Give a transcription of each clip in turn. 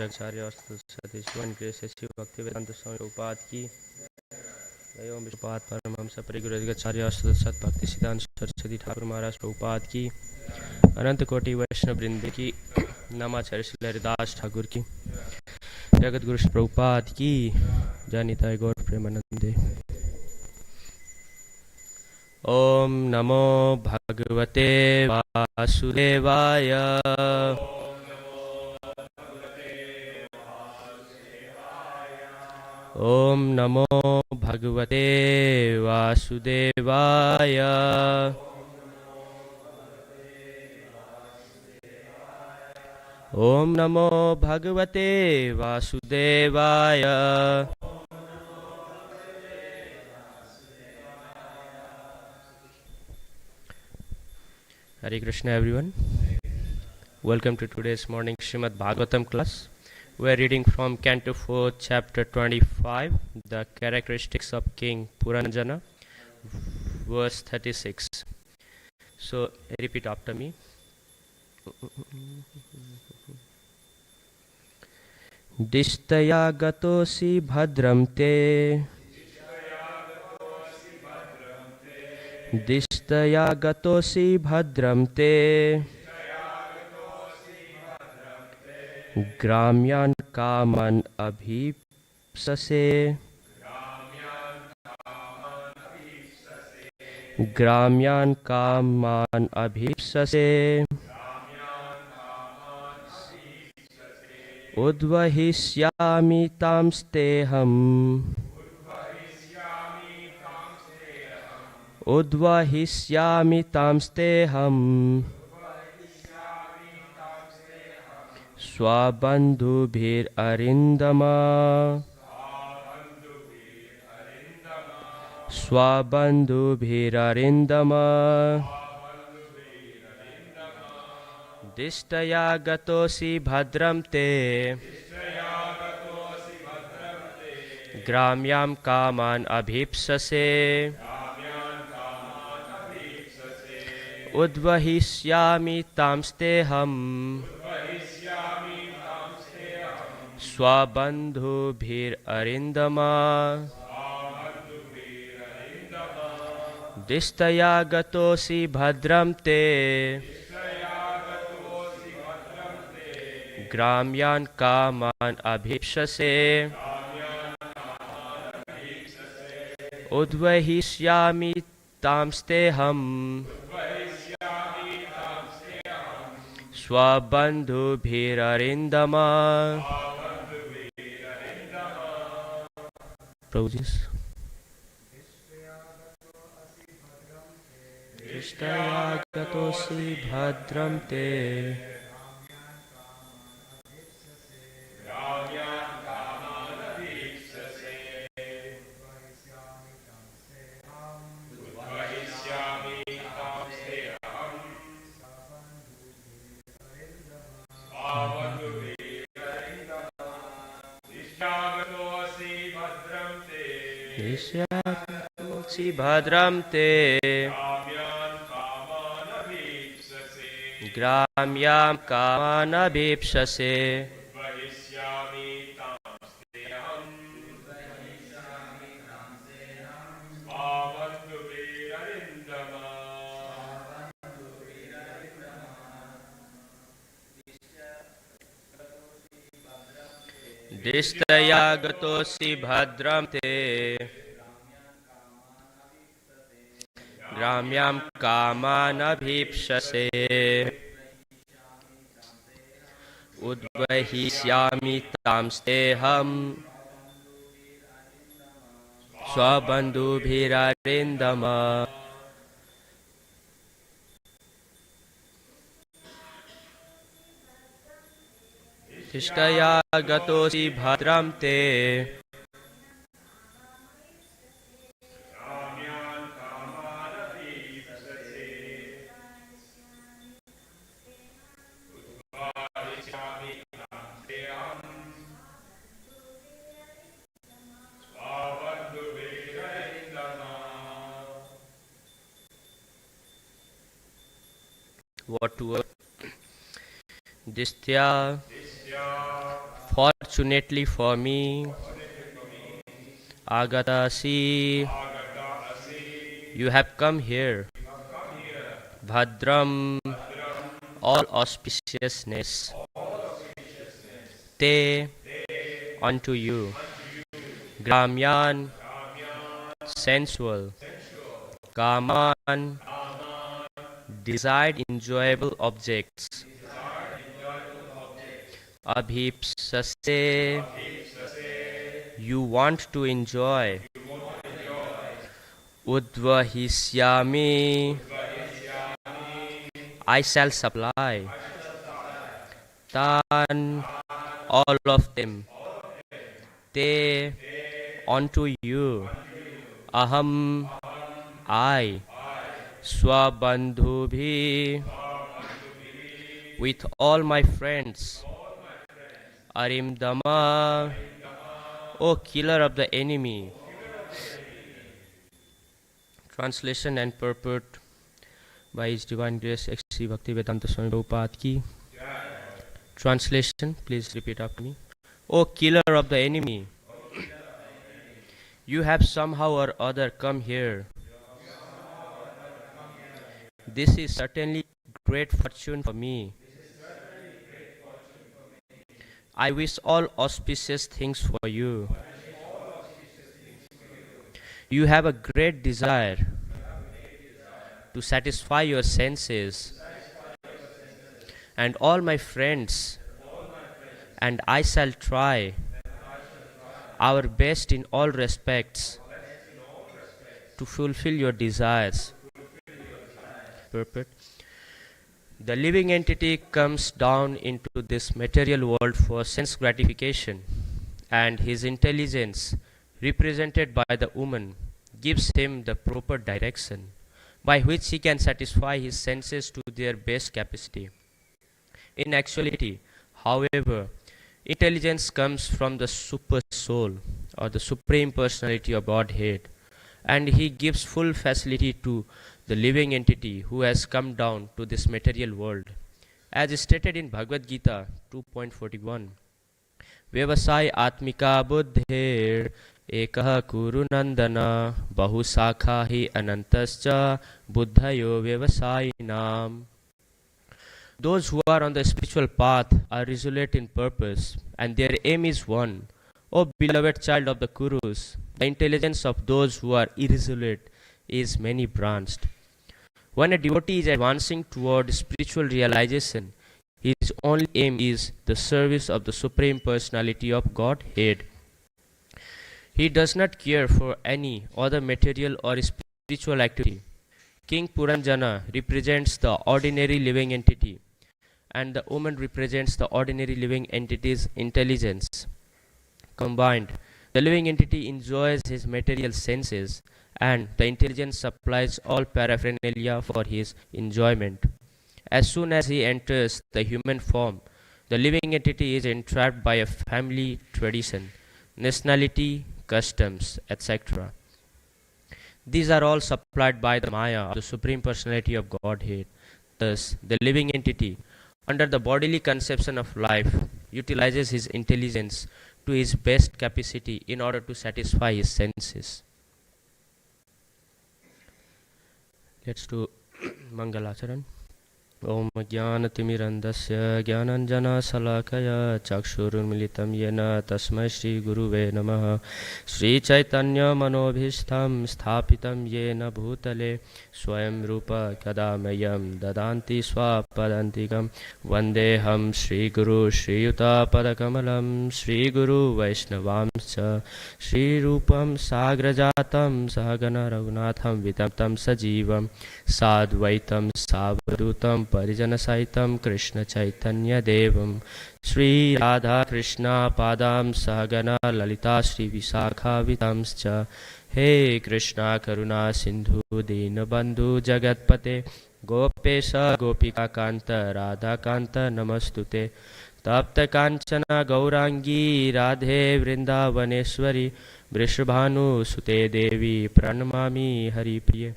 आचार्य सतीश श्री भक्ति वेदांत स्वामी उपाद की एवं विष्णुपाद परमहंस परिगुरुचार्य सत भक्ति सिद्धांत सरस्वती ठाकुर महाराज उपाद की अनंत कोटि वैष्णव वृंद की नमाचार्य श्री हरिदास ठाकुर की जगत गुरु श्री प्रभुपाद की जनिताय गौर प्रेमानंदे। ओम नमो भगवते वासुदेवाय। ओम नमो भगवते वासुदेवाय। ओम नमो भगवते वासुदेवाय। Hare Krishna everyone. Welcome to today's morning Srimad Bhagavatam class. We are reading from Canto 4, Chapter 25, the characteristics of King Puranjana, verse 36. So, repeat after me. Dishtaya gatosi bhadram te. Dishtaya gatosi bhadram te. Gramyan kaman abhipsase. Gramyan kaman abhipsase. Udvahishyami tamsteham. Udvahishyami tamsteham. Swabandhubhir arindama. Swabandhubhir arindama. Dishtaya gatosi bhadram te. Gramyam kaman abhipsase. Udvahishyami tamsteham. Swabandhubhir arindama. Dishtaya gatosi bhadram te. Gramyan kaman abhipsase. Udvahishyami tamsteham. Swabandhubhir arindama. Prabhuji. Dishtaya gatosi bhadram te. Dishyagatosi bhadram te. Gramyam kaman abhipsase. Dishtaya gatosi bhadram te. Gramyam kaman abhipsase. Udvahishyami tamsteham. Swabandhubhir arindama. Dishtaya gatosi bhadram te. What word? Dishtya Fortunately for me, Agatasi, you have come here. Bhadram, all auspiciousness. Te, unto you. Gramyan, sensual. Kaman, desired enjoyable objects. Abhipsase, you want to enjoy. Udvahisyami, I shall supply. Tan, all of them. Te, unto you. Aham, I. Swabandhubhi, with all my friends. Arimdama, O killer of the enemy. Translation and purport by His Divine Grace X.C. Bhaktivedanta Swami Prabhupada ki. Translation, please repeat after me. O killer of the enemy, you have somehow or other come here. This is certainly great fortune for me. I wish all auspicious things for you. You have a great desire to satisfy your senses, and all my friends and I shall try our best in all respects to fulfill your desires. Purport. The living entity comes down into this material world for sense gratification, and his intelligence, represented by the woman, gives him the proper direction by which he can satisfy his senses to their best capacity. In actuality, however, intelligence comes from the super soul or the supreme personality of Godhead, and he gives full facility to the living entity who has come down to this material world. As stated in Bhagavad Gita 2.41, Vyavasai Atmika Buddhir Ekah Kuru Nandana Bahu Sakha Hi Anantascha Buddhayo Vyavasayinam. Those who are on the spiritual path are resolute in purpose, and their aim is one. O beloved child of the Kurus, the intelligence of those who are irresolute is many branched. When a devotee is advancing toward spiritual realization, his only aim is the service of the Supreme Personality of Godhead. He does not care for any other material or spiritual activity. King Puranjana represents the ordinary living entity, and the woman represents the ordinary living entity's intelligence. Combined, the living entity enjoys his material senses, and the intelligence supplies all paraphernalia for his enjoyment. As soon as he enters the human form, the living entity is entrapped by a family tradition, nationality, customs, etc. These are all supplied by the Maya, the Supreme Personality of Godhead. Thus, the living entity, under the bodily conception of life, utilizes his intelligence to his best capacity in order to satisfy his senses. Let's do Mangalacharan. Om Jnanatimirandasya Jnananjana Salakaya Chakshurunmilitam Yena Tasmai Shri Guruve Namaha. Shri Chaitanya Manobhishtam Sthapitam Yena Bhutale Swayam Rupa Kadamayam Dadanti Swapadantikam Vandeham Shri Guru Shri Yuta Padakamalam Shri Guru Vaishnavamscha Shri Rupam Sagrajatam Sahagana Raghunatham Vitamtam Sajivam Sadvaitam Savadutam Parijana Saitam Krishna Chaitanya Devam Shri Radha Krishna Padam Sahagana Lalita Shri Visakha Vitamscha. He Krishna Karuna Sindhu Dinabandhu Jagatpate Gopesha Gopika Kanta Radha Kanta Namastute Tapta Kanchana Gaurangi Radhe Vrindavaneshwari Vrishabhanu Sute Devi Pranamami Haripriye.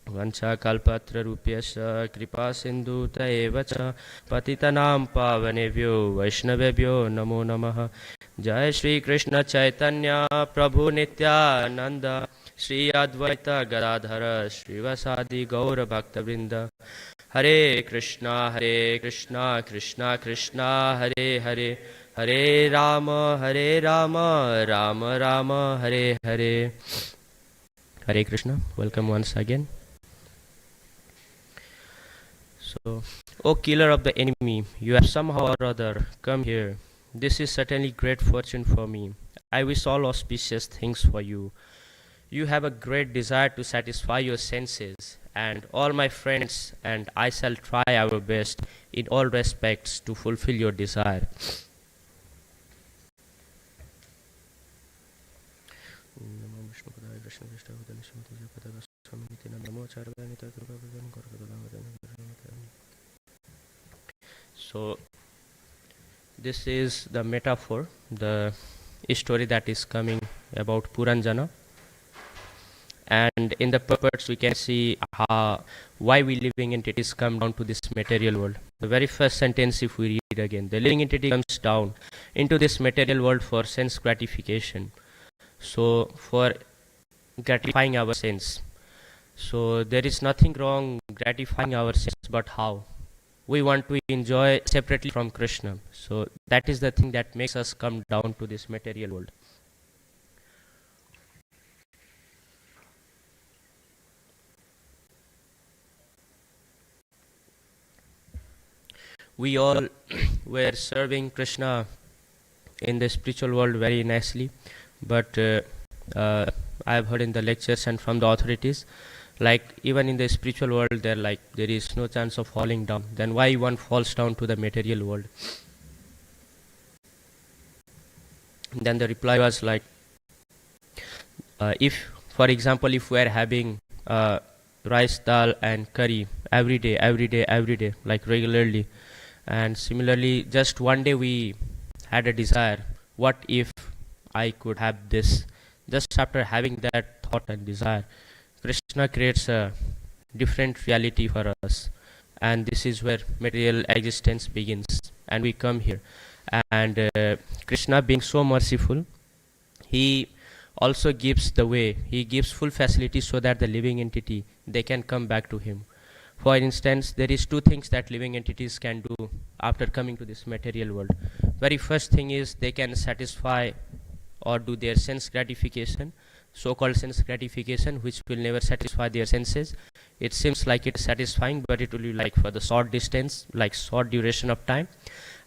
Vanchakalpatrarupyascha kripa sindhuta eva cha patitanam pavanebhyo vaishnavebhyo namo namaha. Jai Shri Krishna Chaitanya Prabhu Nityananda Shri Advaita Gadadhara Srivasadi Gaura Bhakta Vrinda. Hare Krishna Krishna Krishna Hare Hare, Hare Rama Rama Rama Hare Hare. Hare Krishna. Welcome once again. So, O killer of the enemy, you have somehow or other come here. This is certainly great fortune for me. I wish all auspicious things for you. You have a great desire to satisfy your senses, and all my friends and I shall try our best in all respects to fulfill your desire. So, this is the metaphor, the story that is coming about Puranjana. And in the puppets we can see why we living entities come down to this material world. The very first sentence, if we read again, the living entity comes down into this material world for sense gratification. So for gratifying our sense. So there is nothing wrong gratifying our sense, but how? We want to enjoy separately from Krishna. So that is the thing that makes us come down to this material world. We all were serving Krishna in the spiritual world very nicely, but I have heard in the lectures and from the authorities, like even in the spiritual world there is no chance of falling down. Then why one falls down to the material world? Then the reply was like, if for example if we are having rice, dal and curry every day, like regularly, and similarly just one day we had a desire, what if I could have this? Just after having that thought and desire, Krishna creates a different reality for us, and this is where material existence begins, and we come here. And Krishna, being so merciful, he also gives the way, he gives full facility so that the living entity, they can come back to him. For instance, there is two things that living entities can do after coming to this material world. Very first thing is they can satisfy or do their sense gratification, so-called sense gratification, which will never satisfy their senses. It seems like it's satisfying, but it will be like for the short distance, like short duration of time.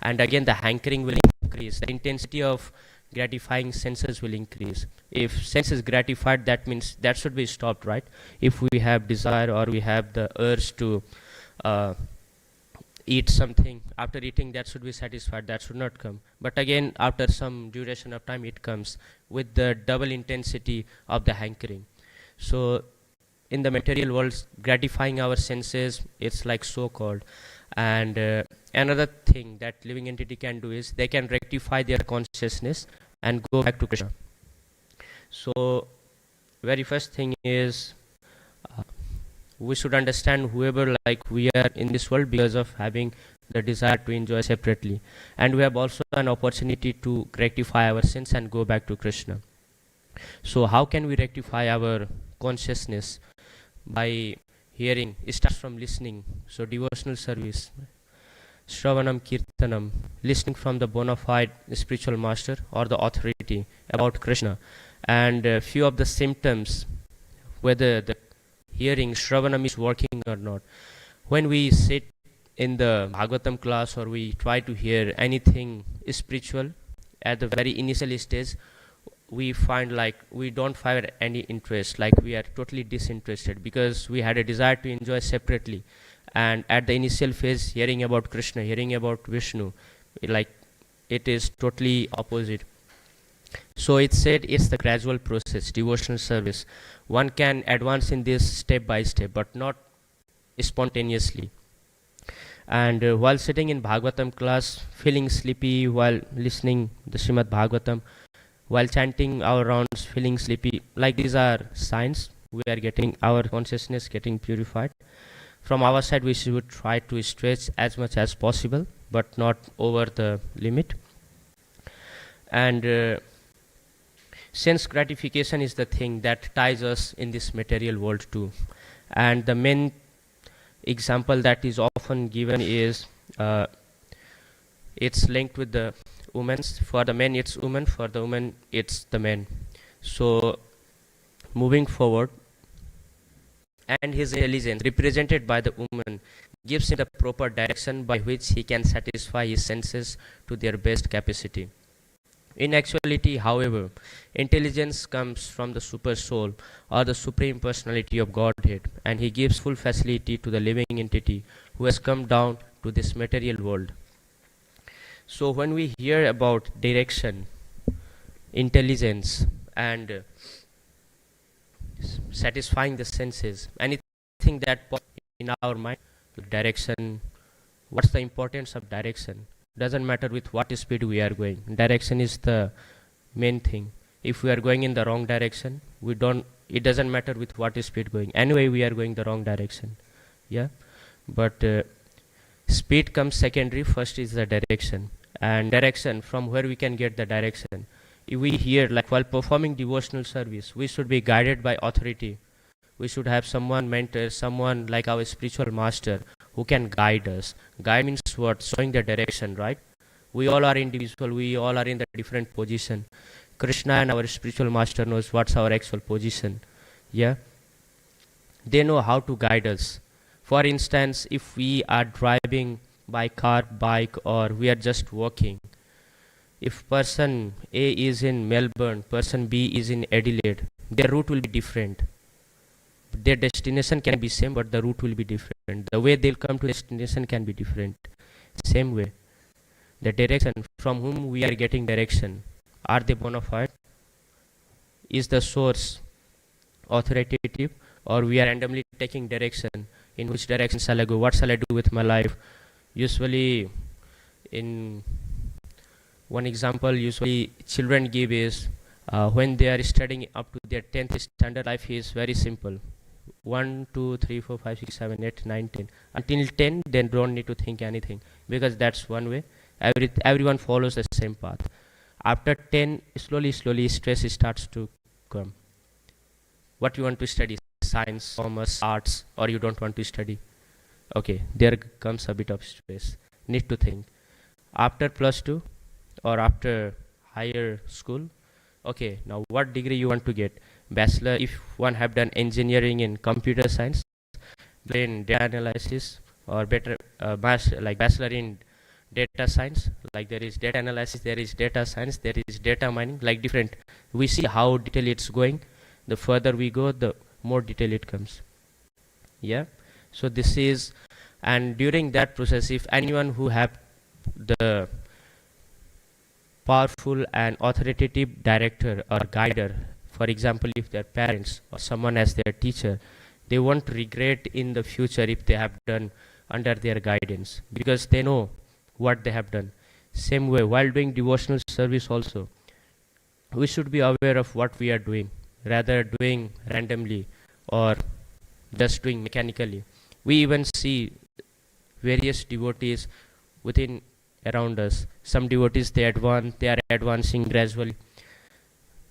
And again the hankering will increase, the intensity of gratifying senses will increase. If sense is gratified, that means that should be stopped, right? If we have desire or we have the urge to eat something, after eating that should be satisfied, that should not come. But again after some duration of time it comes with the double intensity of the hankering. So in the material world, gratifying our senses, it's like so called. And another thing that living entity can do is they can rectify their consciousness and go back to Krishna. So very first thing is we should understand whoever, like we are in this world because of having the desire to enjoy separately, and we have also an opportunity to rectify our sins and go back to Krishna. So how can we rectify our consciousness? By hearing. It starts from listening. So devotional service, Shravanam Kirtanam, listening from the bona fide spiritual master or the authority about Krishna. And few of the symptoms, whether the hearing Shravanam is working or not. When we sit in the Bhagavatam class or we try to hear anything spiritual at the very initial stage, we find like we don't find any interest, like we are totally disinterested because we had a desire to enjoy separately. And at the initial phase, hearing about Krishna, hearing about Vishnu, like it is totally opposite. So it said it's the gradual process, devotional service. One can advance in this step by step, but not spontaneously. And while sitting in Bhagavatam class, feeling sleepy while listening the Srimad Bhagavatam, while chanting our rounds, feeling sleepy, like these are signs we are getting our consciousness getting purified. From our side, we should try to stretch as much as possible, but not over the limit. And sense gratification is the thing that ties us in this material world too. And the main example that is often given is it's linked with the women's. For the men, it's women. For the women, it's the men. So moving forward, and his intelligence, represented by the woman, gives him the proper direction by which he can satisfy his senses to their best capacity. In actuality, however, intelligence comes from the super soul or the supreme personality of Godhead, and he gives full facility to the living entity who has come down to this material world. So when we hear about direction, intelligence, and satisfying the senses, anything that pops in our mind, direction, what's the importance of direction? Doesn't matter with what speed we are going. Direction is the main thing. If we are going in the wrong direction, it doesn't matter with what speed going. Anyway, we are going the wrong direction. Yeah. But speed comes secondary. First is the direction. And direction, from where we can get the direction. If we hear, like while performing devotional service, we should be guided by authority. We should have someone mentor, someone like our spiritual master who can guide us. Guide means what? Showing the direction, right? We all are individual. We all are in the different position. Krishna and our spiritual master knows what's our actual position. Yeah. They know how to guide us. For instance, if we are driving by car, bike, or we are just walking, if person A is in Melbourne, person B is in Adelaide, their route will be different. Their destination can be same, but the route will be different. The way they'll come to destination can be different. Same way, the direction from whom we are getting direction, are they bona fide? Is the source authoritative, or we are randomly taking direction? In which direction shall I go? What shall I do with my life? Usually, in one example, usually children give is when they are studying up to their 10th standard, life is very simple. 1, 2, 3, 4, 5, 6, 7, 8, 9, 10. Until 10, they don't need to think anything, because that's one way. Everyone follows the same path. After 10, slowly stress starts to come. What you want to study? Science, commerce, arts, or you don't want to study? Okay, there comes a bit of stress. Need to think. After plus 2 or after higher school, okay, now what degree you want to get? Bachelor, if one have done engineering in computer science, then data analysis, or better like bachelor in data science, like there is data analysis, there is data science, there is data mining, like different. We see how detail it's going. The further we go, the more detail it comes. Yeah. So this is, and during that process, if anyone who have the powerful and authoritative director or guider, for example, if their parents or someone as their teacher, they won't regret in the future if they have done under their guidance, because they know what they have done. Same way, while doing devotional service also, we should be aware of what we are doing, rather doing randomly or just doing mechanically. We even see various devotees within around us. Some devotees, they are advancing gradually.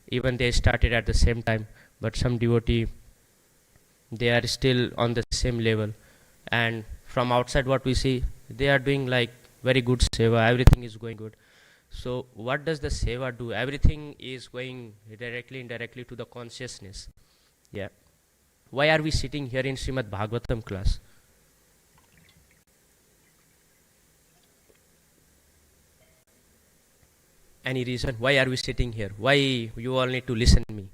Even they started at the same time, but some devotee, they are still on the same level. And from outside what we see, they are doing like very good seva, everything is going good. So what does the seva do? Everything is going directly, indirectly to the consciousness. Yeah. Why are we sitting here in Srimad Bhagavatam class? Any reason? Why are we sitting here? Why you all need to listen to me?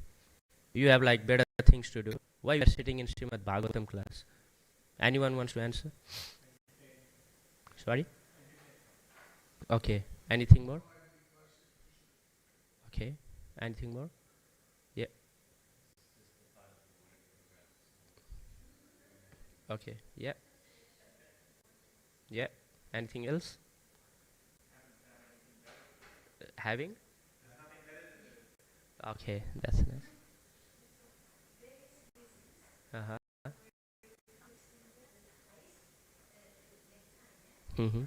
You have like better things to do. Why you are sitting in Srimad Bhagavatam class? Anyone wants to answer? Sorry? Okay. Anything more? Okay. Anything more? Yeah. Okay. Yeah. Yeah. Anything else? Having? Okay. That's nice. Mm-hmm.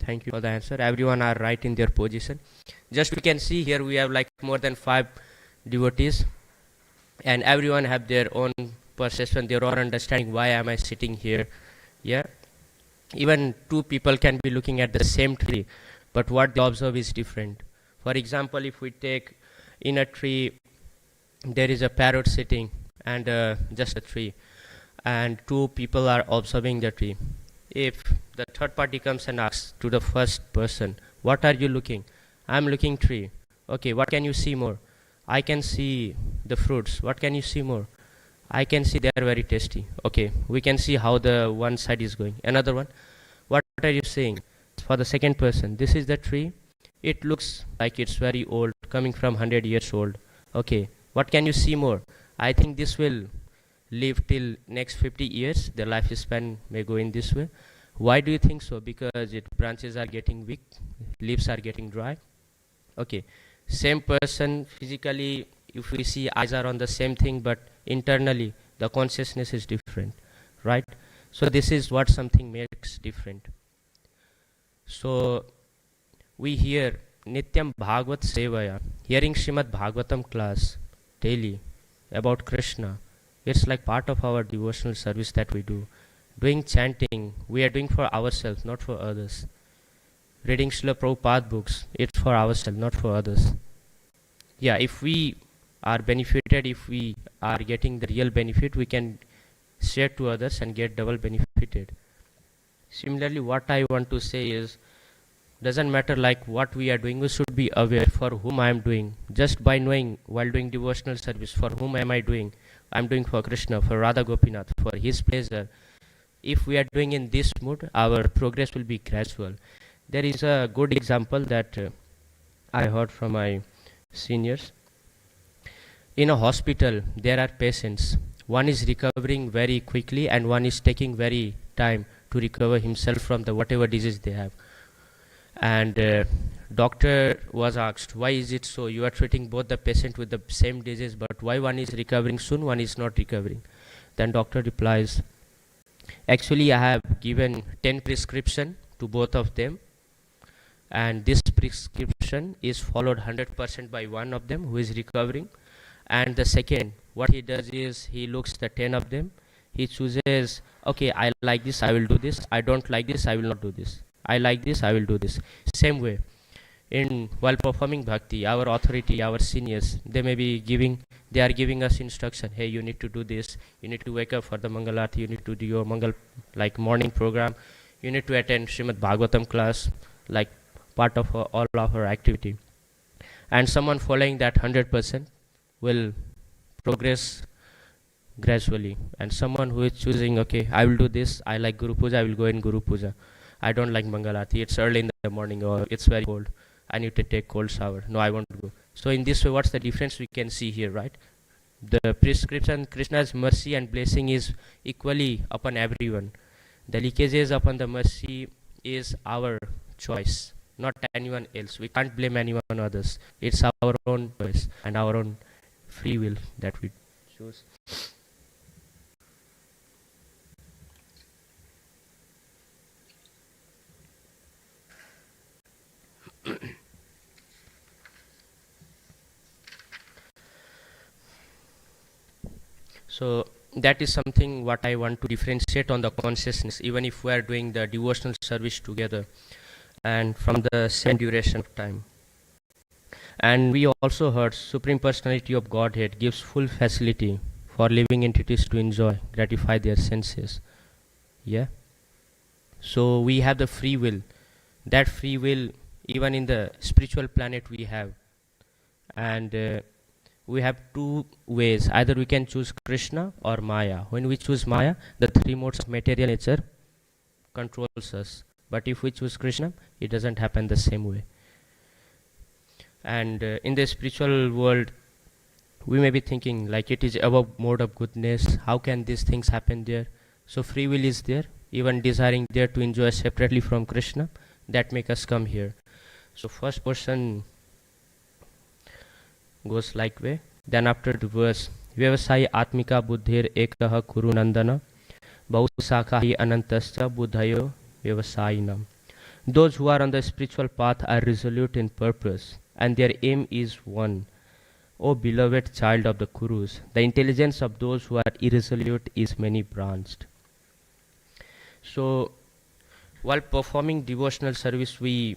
Thank you for the answer. Everyone are right in their position. Just we can see here we have like more than 5 devotees, and everyone have their own perception, their own understanding. Why am I sitting here? Yeah, even two people can be looking at the same tree, but what they observe is different. For example, if we take in a tree, there is a parrot sitting and just a tree, and two people are observing the tree. If the third party comes and asks to the first person, what are you looking? I'm looking tree. Okay, what can you see more? I can see the fruits. What can you see more? I can see they are very tasty. Okay, we can see how the one side is going. Another one, what are you saying? For the second person, this is the tree. It looks like it's very old, coming from 100 years old. Okay, what can you see more? I think this will live till next 50 years. The lifespan may go in this way. Why do you think so? Because its branches are getting weak, leaves are getting dry. Okay, same person physically, if we see eyes are on the same thing, but internally the consciousness is different, right? So this is what something makes different. So we hear Nityam Bhagavad Sevaya, hearing Srimad Bhagavatam class daily about Krishna. It's like part of our devotional service that we do. Doing chanting, we are doing for ourselves, not for others. Reading Srila Prabhupada books, it's for ourselves, not for others. Yeah, if we are benefited, if we are getting the real benefit, we can share to others and get double benefited. Similarly, what I want to say is, doesn't matter like what we are doing, we should be aware for whom I am doing. Just by knowing while doing devotional service, for whom am I doing? I'm doing for Krishna, for Radha Gopinath, for his pleasure. If we are doing in this mood, our progress will be gradual. There is a good example that I heard from my seniors. In a hospital, there are patients. One is recovering very quickly and one is taking very time to recover himself from the whatever disease they have. And doctor was asked, why is it so? You are treating both the patient with the same disease, but why one is recovering soon, one is not recovering? Then doctor replies, actually I have given 10 prescription to both of them, and this prescription is followed 100% by one of them who is recovering, and the second, what he does is he looks the 10 of them, he chooses, okay, I like this, I will do this, I don't like this, I will not do this, I like this, I will do this. Same way, in while performing bhakti, our authority, our seniors, they may be giving, they are giving us instruction, hey, you need to do this, you need to wake up for the mangalarti, you need to do your mangal like morning program, you need to attend Srimad Bhagavatam class, like part of all of our activity. And someone following that 100% will progress gradually, and someone who is choosing, okay, I will do this, I like Guru Puja, I will go in Guru Puja, I don't like Mangalarti, it's early in the morning or it's very cold, I need to take cold shower, no, I won't go. So in this way, what's the difference we can see here, right? The prescription, Krishna's mercy and blessing is equally upon everyone. The leakages upon the mercy is our choice, not anyone else. We can't blame anyone others. It's our own choice and our own free will that we choose. So that is something what I want to differentiate on the consciousness, even if we are doing the devotional service together and from the same duration of time. And we also heard Supreme Personality of Godhead gives full facility for living entities to enjoy, gratify their senses. Yeah. So we have the free will. That free will, even in the spiritual planet, we have. And we have two ways. Either we can choose Krishna or Maya. When we choose Maya, the three modes of material nature controls us. But if we choose Krishna, it doesn't happen the same way. And in the spiritual world, we may be thinking like it is above mode of goodness. How can these things happen there? So free will is there. Even desiring there to enjoy separately from Krishna, that make us come here. So first person goes like way. Then after the verse, Vyavasai Atmika Buddhir Ekaha Kuru Nandana Bahusakha Anantascha Buddhayo Vyavasayinam. Those who are on the spiritual path are resolute in purpose, and their aim is one. O beloved child of the Kurus, the intelligence of those who are irresolute is many branched. So, while performing devotional service, we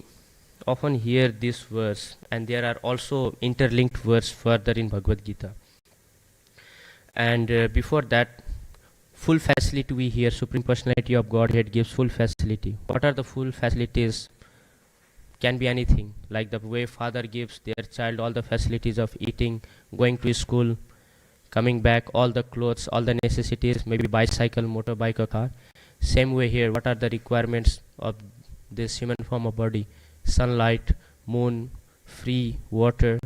often hear this verse, and there are also interlinked verse further in Bhagavad Gita. And before that, full facility we hear, Supreme Personality of Godhead gives full facility. What are the full facilities? Can be anything, like the way father gives their child all the facilities of eating, going to school, coming back, all the clothes, all the necessities, maybe bicycle, motorbike or car. Same way here, what are the requirements of this human form of body? Sunlight, moon, free water,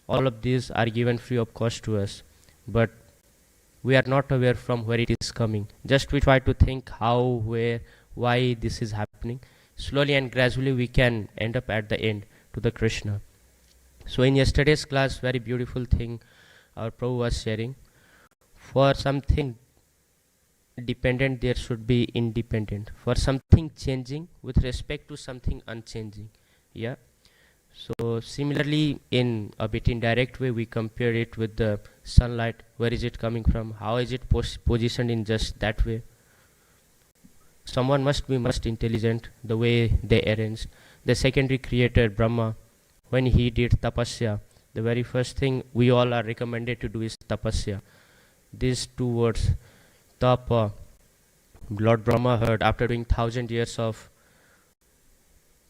all of these are given free of cost to us, but we are not aware from where it is coming. Just we try to think how, where, why this is happening. Slowly and gradually we can end up at the end to the Krishna. So in yesterday's class, very beautiful thing our Prabhu was sharing. For something dependent, there should be independent. For something changing, with respect to something unchanging. Yeah. So similarly, in a bit indirect way, we compare it with the sunlight. Where is it coming from? How is it positioned in just that way? Someone must be intelligent the way they arranged. The secondary creator, Brahma, when he did tapasya, the very first thing we all are recommended to do is tapasya. These two words, tapa, Lord Brahma heard after doing 1,000 years of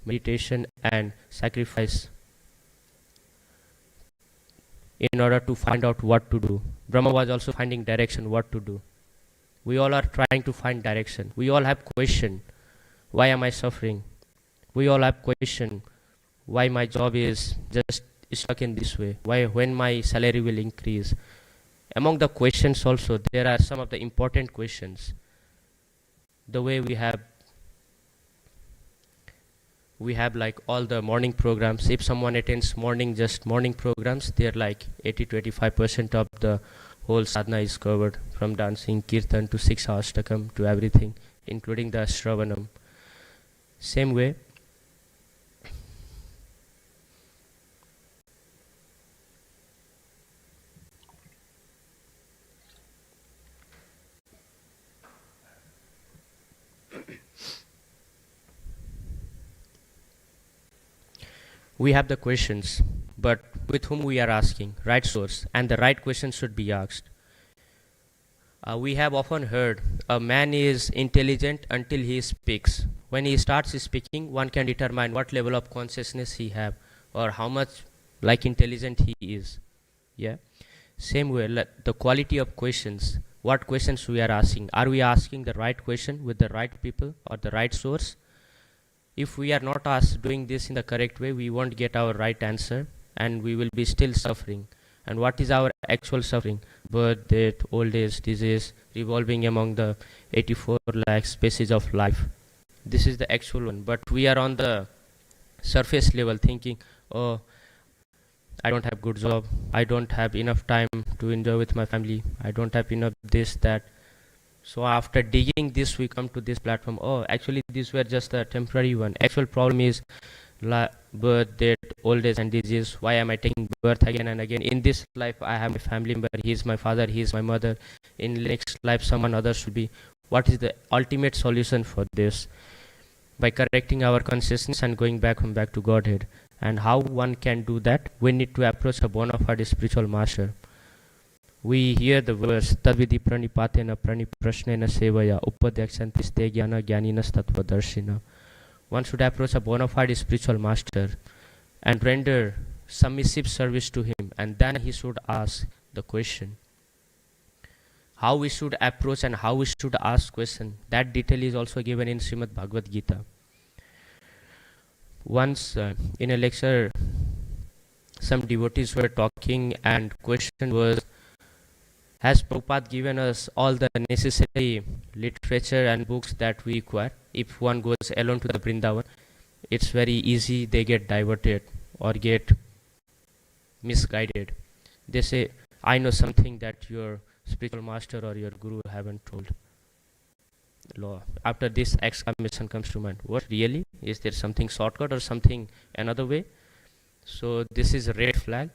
meditation and sacrifice in order to find out what to do. Brahma was also finding direction, what to do. We all are trying to find direction. We all have question. Why am I suffering? We all have question. Why my job is just stuck in this way? Why, when my salary will increase? Among the questions also, there are some of the important questions. The way we have like all the morning programs. If someone attends morning programs, they're like 80 to 85% of the whole sadhana is covered, from dancing, kirtan to 6 hours to come to everything, including the Shravanam. Same way, we have the questions, but with whom we are asking, right source, and the right question should be asked. We have often heard a man is intelligent until he speaks. When he starts speaking, one can determine what level of consciousness he have or how much like intelligent he is. Yeah. Same way, the quality of questions, what questions we are asking. Are we asking the right question with the right people or the right source? If we are not doing this in the correct way, we won't get our right answer and we will be still suffering. And what is our actual suffering? Birth, death, old age, disease, revolving among the 84 lakh species of life. This is the actual one. But we are on the surface level thinking, oh, I don't have good job, I don't have enough time to enjoy with my family, I don't have enough this, that. So after digging this, we come to this platform. Oh, actually these were just a temporary one. Actual problem is birth, death, old age and disease. Why am I taking birth again and again? In this life I have my family member, he is my father, he is my mother. In next life someone other should be. What is the ultimate solution for this? By correcting our consciousness and going back to Godhead. And how one can do that? We need to approach a bona fide spiritual master. We hear the verse Tadvidi pranipatena praniprashnena sevaya upadyakshantis te jnana jnaninas tattvadarshina. One should approach a bona fide spiritual master and render submissive service to him, and then he should ask the question. How we should approach and how we should ask question, that detail is also given in Srimad Bhagavad Gita. Once in a lecture, some devotees were talking and question was, has Prabhupada given us all the necessary literature and books that we require? If one goes alone to the Vrindavan, it's very easy, they get diverted or get misguided. They say, I know something that your spiritual master or your guru haven't told. Law. After this exclamation comes to mind, what really? Is there something shortcut or something another way? So this is a red flag.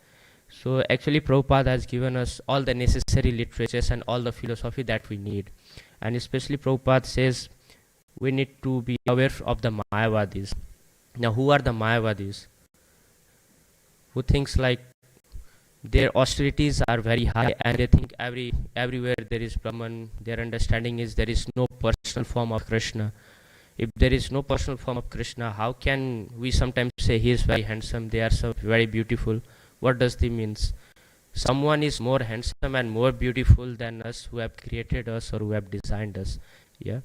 So actually Prabhupada has given us all the necessary literatures and all the philosophy that we need. And especially Prabhupada says we need to be aware of the Mayavadis. Now who are the Mayavadis? Who thinks like their austerities are very high and they think everywhere there is Brahman. Their understanding is there is no personal form of Krishna. If there is no personal form of Krishna, how can we sometimes say he is very handsome, they are so very beautiful? What does this means? Someone is more handsome and more beautiful than us, who have created us or who have designed us. Yeah.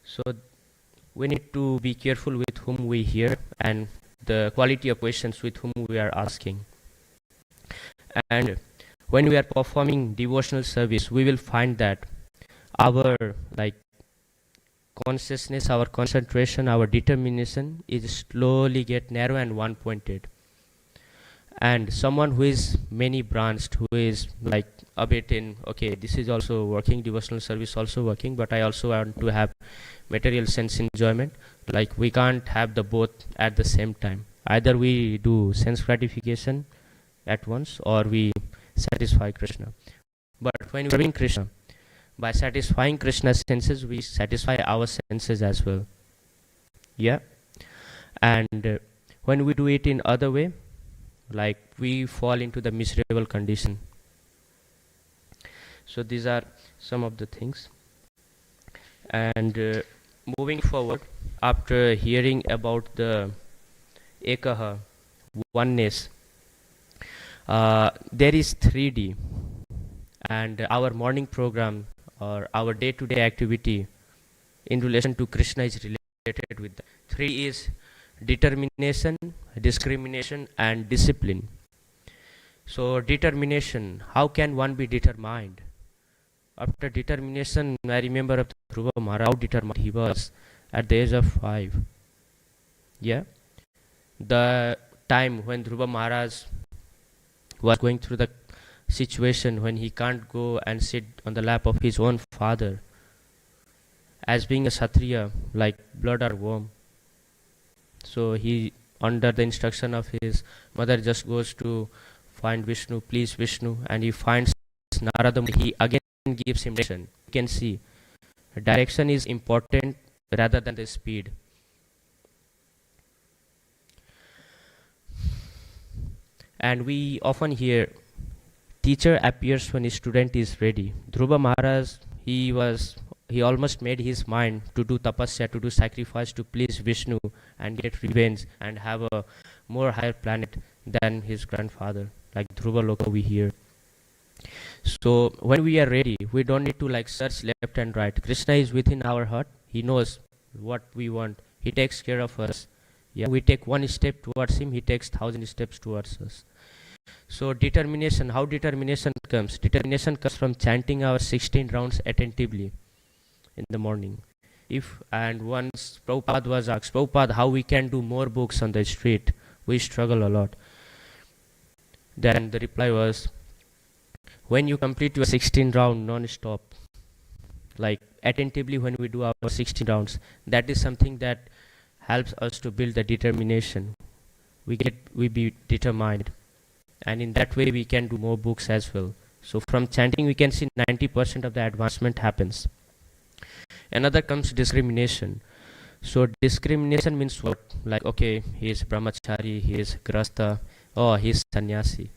So we need to be careful with whom we hear and the quality of questions with whom we are asking. And when we are performing devotional service, we will find that our consciousness, our concentration, our determination is slowly get narrow and one pointed. And someone who is many branched, who is like a bit in, okay, this is also working, devotional service also working, but I also want to have material sense enjoyment. Like we can't have the both at the same time. Either we do sense gratification at once or we satisfy Krishna. But when we are serving Krishna, by satisfying Krishna's senses, we satisfy our senses as well. Yeah. And when we do it in other way, like we fall into the miserable condition. So these are some of the things. And moving forward, after hearing about the Ekaha, oneness, there is 3D, and our morning program or our day-to-day activity in relation to Krishna is related with that. 3 is determination, discrimination, and discipline. So determination, how can one be determined? After determination, I remember of Dhruva Maharaj, how determined he was at the age of 5. Yeah. The time when Dhruva Maharaj was going through the situation when he can't go and sit on the lap of his own father, as being a Kshatriya, like blood or warm. So he, under the instruction of his mother, just goes to find Vishnu, please Vishnu, and he finds Narada. He again gives him direction. You can see direction is important rather than the speed. And we often hear teacher appears when a student is ready. Dhruva Maharaj, he almost made his mind to do tapasya, to do sacrifice to please Vishnu and get revenge and have a more higher planet than his grandfather, like Dhruva Loka we hear. So when we are ready, we don't need to like search left and right. Krishna is within our heart. He knows what we want. He takes care of us. Yeah, we take one step towards him, he takes 1,000 steps towards us. So determination, how determination comes? Determination comes from chanting our 16 rounds attentively in the morning. And once Prabhupada was asked, Prabhupada, how we can do more books on the street? We struggle a lot. Then the reply was, when you complete your 16 round non-stop, like attentively when we do our 16 rounds, that is something that helps us to build the determination. We be determined. And in that way we can do more books as well. So from chanting we can see 90% of the advancement happens. Another comes discrimination. So discrimination means what? Like, okay, he is brahmachari, he is grasta, oh, he is sannyasi.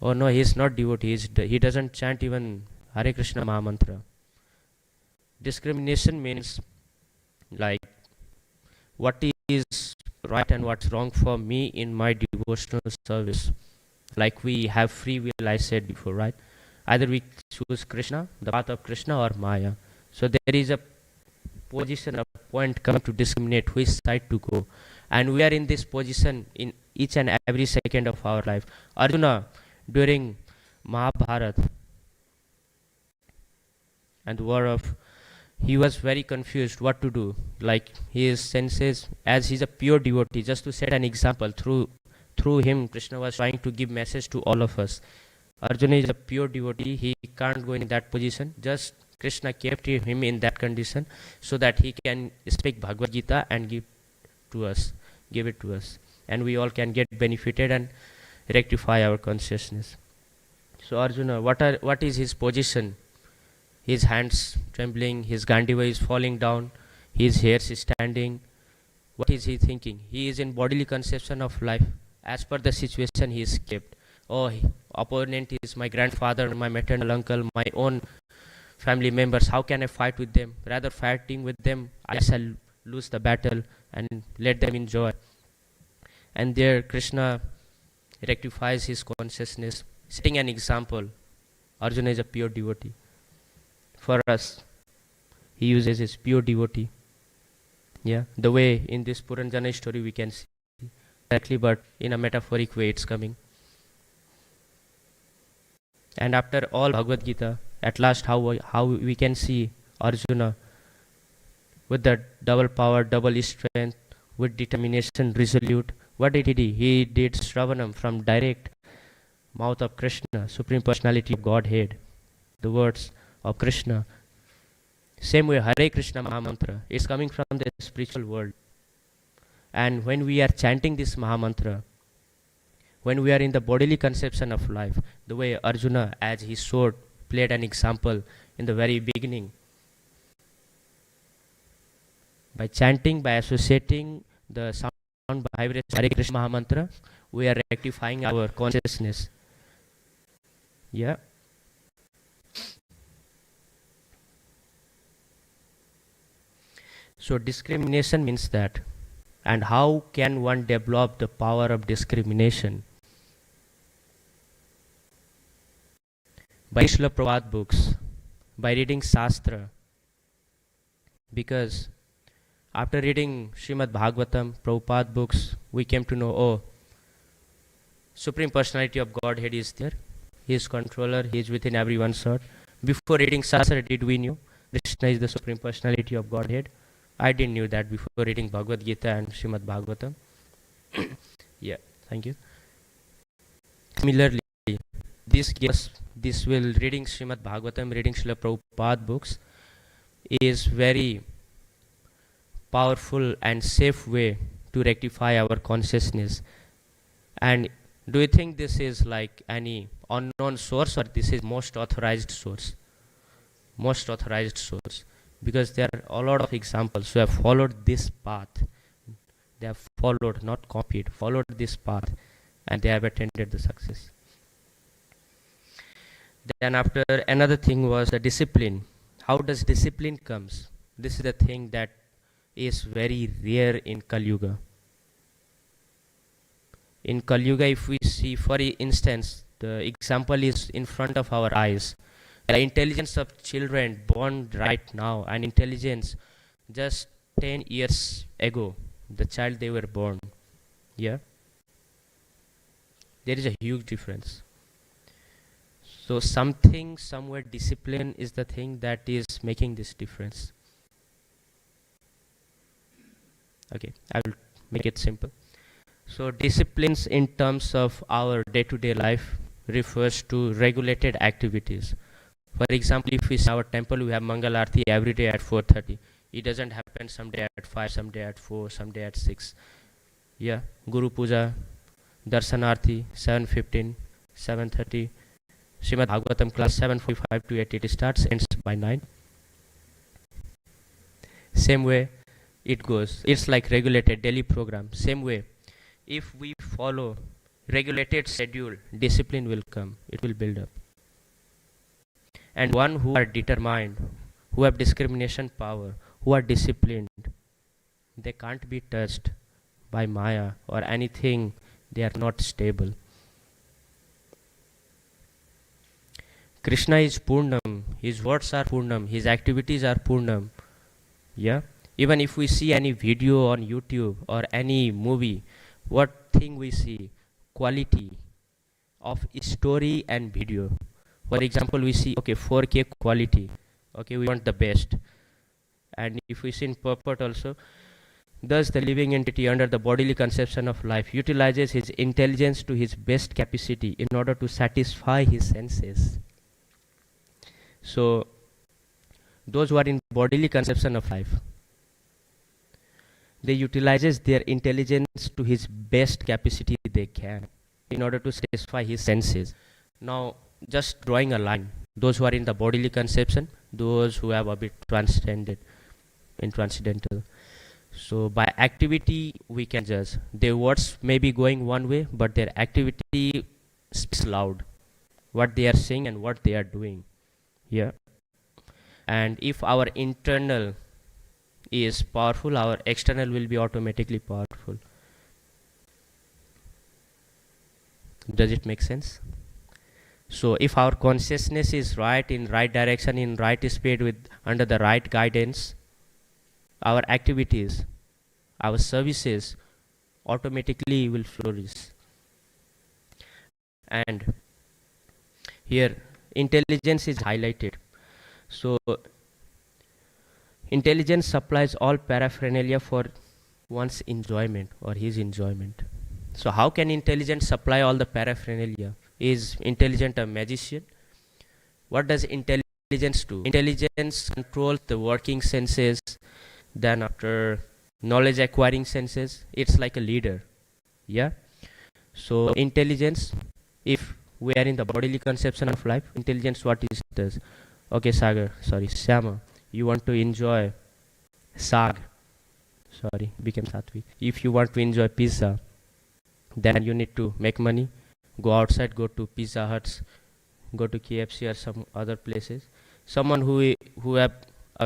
Oh no, he is not devotee, he doesn't chant even Hare Krishna Mahamantra. Discrimination means like what is right and what's wrong for me in my devotional service. Like we have free will, I said before, right? Either we choose Krishna, the path of Krishna, or Maya. So there is a position, a point come to discriminate which side to go. And we are in this position in each and every second of our life. Arjuna, during Mahabharata and the war of, he was very confused what to do. Like his senses, as he's a pure devotee, just to set an example through through him, Krishna was trying to give message to all of us. Arjuna is a pure devotee. He can't go in that position. Just Krishna kept him in that condition so that he can speak Bhagavad Gita and give it to us. And we all can get benefited and rectify our consciousness. So Arjuna, what is his position? His hands trembling, his Gandiva is falling down, his hairs is standing. What is he thinking? He is in bodily conception of life. As per the situation he is kept. Oh, opponent is my grandfather, my maternal uncle, my own family members. How can I fight with them? Rather fighting with them, I shall lose the battle and let them enjoy. And there Krishna rectifies his consciousness, setting an example. Arjuna is a pure devotee. For us, he uses his pure devotee. Yeah, the way in this Puranjana story we can see exactly, but in a metaphoric way it's coming. And after all Bhagavad Gita, at last how we can see Arjuna with the double power, double strength, with determination, resolute. What did he do? He did Shravanam from direct mouth of Krishna, Supreme Personality of Godhead, the words of Krishna. Same way, Hare Krishna Mahamantra is coming from the spiritual world. And when we are chanting this Mahamantra, when we are in the bodily conception of life, the way Arjuna, as he showed, played an example in the very beginning, by chanting, by associating the sound vibration Hare Krishna Mahamantra, we are rectifying our consciousness. Yeah. So discrimination means that. And how can one develop the power of discrimination? By Srila Prabhupada books, by reading Shastra. Because after reading Srimad Bhagavatam, Prabhupada books, we came to know, oh, Supreme Personality of Godhead is there. He is controller, he is within everyone's heart. Before reading Shastra, did we knew Krishna is the Supreme Personality of Godhead? I didn't knew that before reading Bhagavad Gita and Srimad Bhagavatam. Yeah, thank you. Similarly, this will reading Srimad Bhagavatam, reading Srila Prabhupada books is very powerful and safe way to rectify our consciousness. And do you think this is like any unknown source, or this is most authorized source? Most authorized source. Because there are a lot of examples who have followed this path. They have followed, not copied, followed this path, and they have attained the success. Then after, another thing was the discipline. How does discipline comes? This is the thing that is very rare in Kali Yuga. In Kali Yuga, if we see, for instance, the example is in front of our eyes. The intelligence of children born right now and intelligence just 10 years ago, the child they were born. Yeah. There is a huge difference. So something, somewhere discipline is the thing that is making this difference. Okay, I will make it simple. So disciplines in terms of our day-to-day life refers to regulated activities. For example, if we see our temple, we have Mangal Aarti every day at 4:30. It doesn't happen someday at 5, someday at 4, someday at 6. Yeah, Guru Puja, Darshanarthi, 7:15, 7:30. Srimad Bhagavatam class 7:45 to 8. It starts, ends by 9. Same way it goes. It's like regulated daily program. Same way, if we follow regulated schedule, discipline will come. It will build up. And one who are determined, who have discrimination power, who are disciplined, they can't be touched by Maya or anything. They are not stable. Krishna is Purnam. His words are Purnam. His activities are Purnam. Yeah. Even if we see any video on YouTube or any movie, what thing we see? Quality of story and video. For example, we see, okay, 4K quality. Okay, we want the best. And if we see in purport also, Thus, the living entity under the bodily conception of life utilizes his intelligence to his best capacity in order to satisfy his senses. So, those who are in bodily conception of life, they utilizes their intelligence to his best capacity they can in order to satisfy his senses. Now, just drawing a line, those who are in the bodily conception, those who have a bit transcended in transcendental. So by activity we can judge. Their words may be going one way, but their activity speaks loud. What they are saying and what they are doing. Yeah. And if our internal is powerful, our external will be automatically powerful. Does it make sense? So if our consciousness is right, in right direction, in right speed, with under the right guidance, our activities, our services automatically will flourish. And here intelligence is highlighted. So intelligence supplies all paraphernalia for one's enjoyment or his enjoyment. So how can intelligence supply all the paraphernalia? Is intelligent a magician? What does intelligence do? Intelligence controls the working senses. Then after knowledge acquiring senses, it's like a leader. Yeah. So intelligence, if we are in the bodily conception of life, intelligence what it does? Okay, Syama, you want to enjoy Sag. Sorry, became Satvi. If you want to enjoy pizza, then you need to make money, go outside, go to Pizza Huts, go to KFC or some other places. Someone who have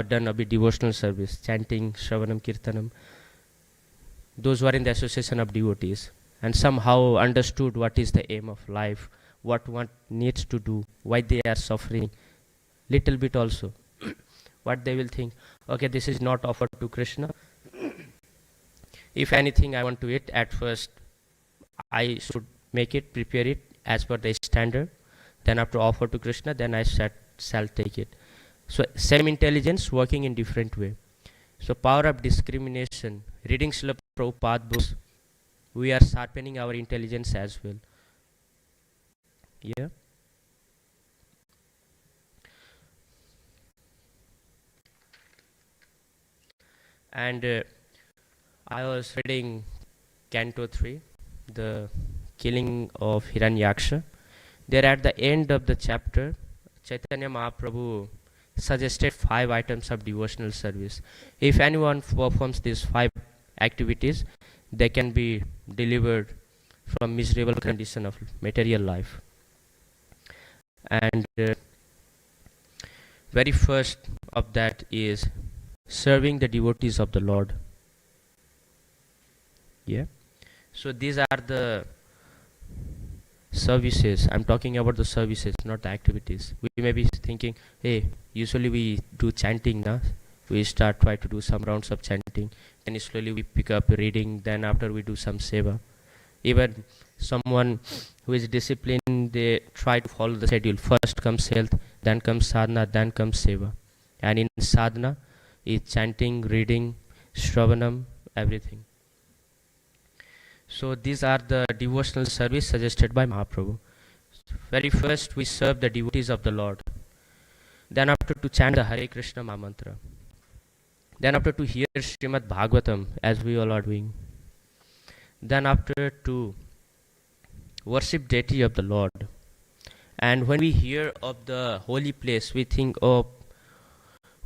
done a bit devotional service, chanting, Shravanam, Kirtanam, those who are in the association of devotees and somehow understood what is the aim of life, what one needs to do, why they are suffering, little bit also. What they will think, okay, this is not offered to Krishna. If anything I want to eat, at first I should make it, prepare it as per the standard. Then after offer to Krishna, then I shall take it. So same intelligence working in different way. So power of discrimination, reading Srila Prabhupada books, we are sharpening our intelligence as well. Yeah. And I was reading Canto 3, the killing of Hiranyaksha. There at the end of the chapter, Chaitanya Mahaprabhu suggested 5 items of devotional service. If anyone performs these 5 activities, they can be delivered from miserable condition of material life. And very first of that is serving the devotees of the Lord. Yeah. So these are the services. I'm talking about the services, not the activities. We may be thinking, hey, usually we do chanting now. We try to do some rounds of chanting, and slowly we pick up reading, then after we do some seva. Even someone who is disciplined, they try to follow the schedule. First comes health, then comes sadhana, then comes seva. And in sadhana is chanting, reading, shravanam, everything. So these are the devotional service suggested by Mahaprabhu. Very first we serve the devotees of the Lord. Then after to chant the Hare Krishna Mahamantra. Then after to hear Srimad Bhagavatam, as we all are doing. Then after to worship deity of the Lord. And when we hear of the holy place, we think of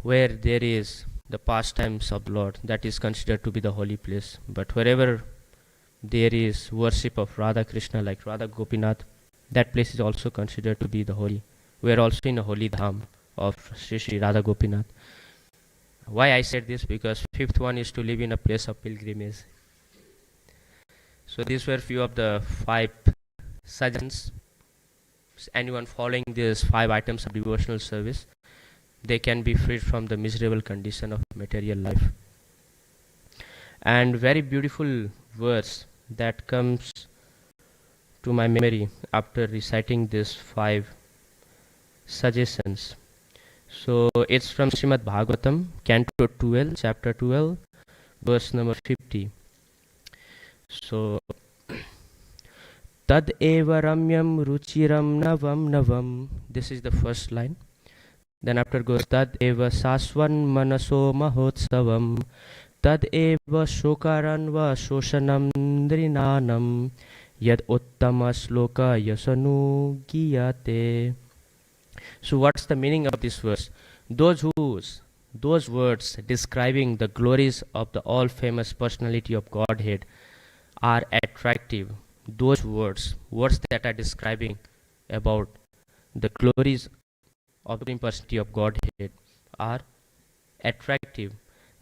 where there is the pastimes of the Lord, that is considered to be the holy place. But wherever there is worship of Radha Krishna, like Radha Gopinath, that place is also considered to be the holy. We are also in a holy dham of Sri Radha Gopinath. Why I said this? Because 5th one is to live in a place of pilgrimage. So these were few of the 5 suggestions. Anyone following these 5 items of devotional service, they can be freed from the miserable condition of material life. And very beautiful verse that comes to my memory after reciting these 5 suggestions. So it's from Srimad Bhagavatam, Canto 12, Chapter 12, verse number 50. 50. So, Tad eva ramyam ruchiram navam navam. This is the first line. Then after goes Tad eva saswan manaso mahotsavam. Tad eva shokaranva shoshanam drinanam. Yad uttama sloka yasanu giyate. So what's the meaning of this verse? Those words describing the glories of the all famous personality of Godhead are attractive. Those words that are describing about the glories of the personality of Godhead are attractive.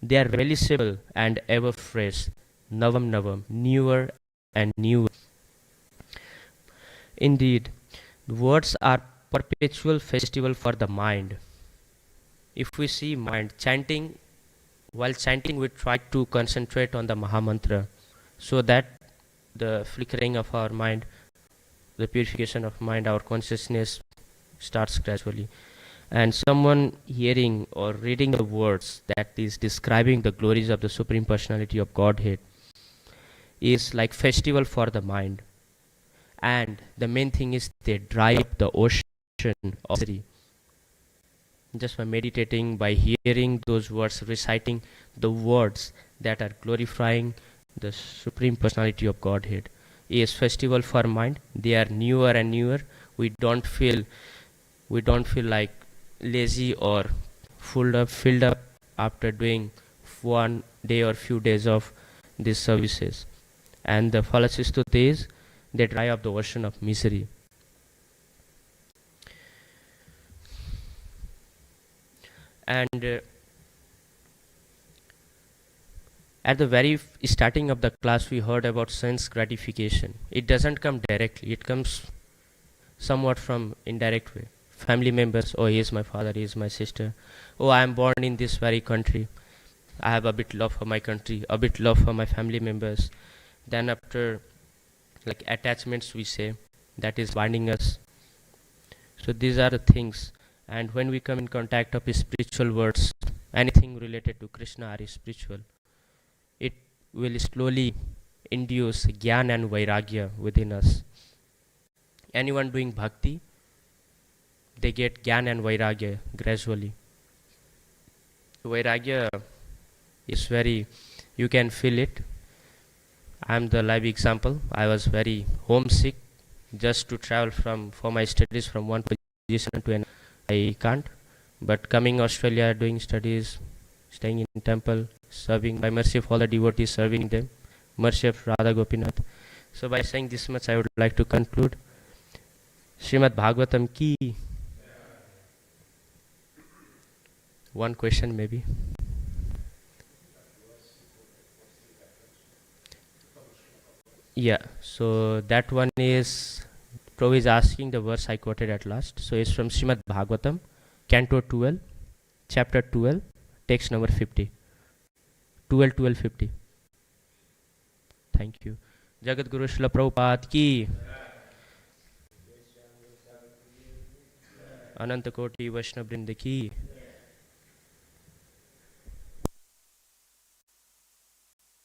They are relishable and ever fresh. Navam navam, newer and newer. Indeed, the words are perpetual festival for the mind. If we see mind chanting, while chanting we try to concentrate on the Mahamantra so that the flickering of our mind, the purification of mind, our consciousness starts gradually. And someone hearing or reading the words that is describing the glories of the Supreme Personality of Godhead is like festival for the mind. And the main thing is they dry up the ocean of misery. Just by meditating, by hearing those words, reciting the words that are glorifying the Supreme Personality of Godhead is festival for mind. They are newer and newer. We don't feel like lazy or filled up after doing one day or few days of these services. And the Phalasistut is they dry up the ocean of misery. And at the very starting of the class, we heard about sense gratification. It doesn't come directly, it comes somewhat from indirect way. Family members, oh, he is my father, he is my sister. Oh, I am born in this very country. I have a bit love for my country, a bit love for my family members. Then after, like attachments we say, that is binding us. So these are the things. And when we come in contact of spiritual words, anything related to Krishna or spiritual, it will slowly induce Gyan and Vairagya within us. Anyone doing bhakti, they get Gyan and Vairagya gradually. Vairagya is very, you can feel it. I am the live example. I was very homesick just to travel for my studies from one position to another. I can't, but coming Australia, doing studies, staying in temple, serving by mercy of all the devotees, serving them, mercy of Radha Gopinath. So by saying this much, I would like to conclude. Srimad Bhagavatam ki. One question maybe. Yeah, so that one is, Prabhu is asking the verse I quoted at last. So it's from Srimad Bhagavatam, Canto 12, Chapter 12, text number 50. 12, 12, 50. Thank you. Jagat Guru Srila Prabhupada ki. Ananta Koti Vaishnava Vrinda ki.